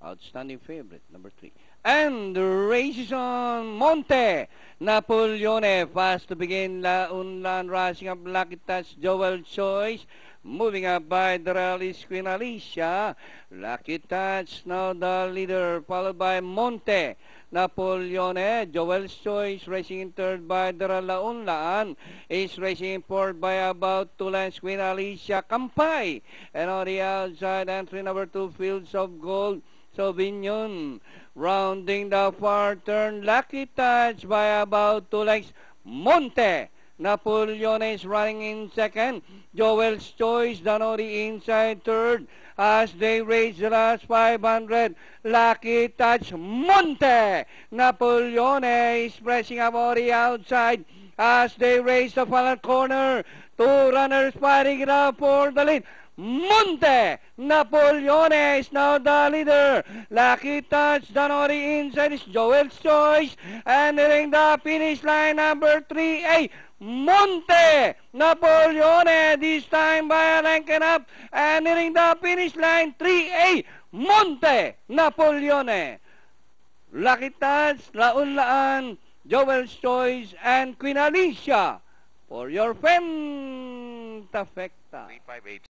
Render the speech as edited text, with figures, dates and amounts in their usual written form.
Outstanding favorite, number 3. And the race is on Monte. Napoleone fast to begin. La Unlan rushing up. Lucky Touch, Joel Choice. Moving up by the rallies, Queen Alicia. Lucky Touch now the leader, followed by Monte. Napoleone, Joel's Choice racing in third by the La Unlan. Is racing in fourth by about 2 lengths, Queen Alicia Kampay. And on the outside, entry number 2, Fields of Gold. Sauvignon, rounding the far turn, Lucky Touch by about 2 lengths, Monte. Napoleon is running in second. Joel's Choice, Danori inside third. As they race the last 500, Lucky Touch, Monte. Napoleon is pressing up on the outside as they race the final corner. 2 runners fighting it out for the lead. Monte, Napoleone is now the leader. Lucky Touch, Danori inside is Joel's Choice. And nearing the finish line, number 3A, Monte, Napoleone, this time by a length and up. And nearing the finish line, 3A, Monte, Napoleone. Lucky Touch, La Unlaan, Joel's Choice, and Queen Alicia for your Fentafecta. 358.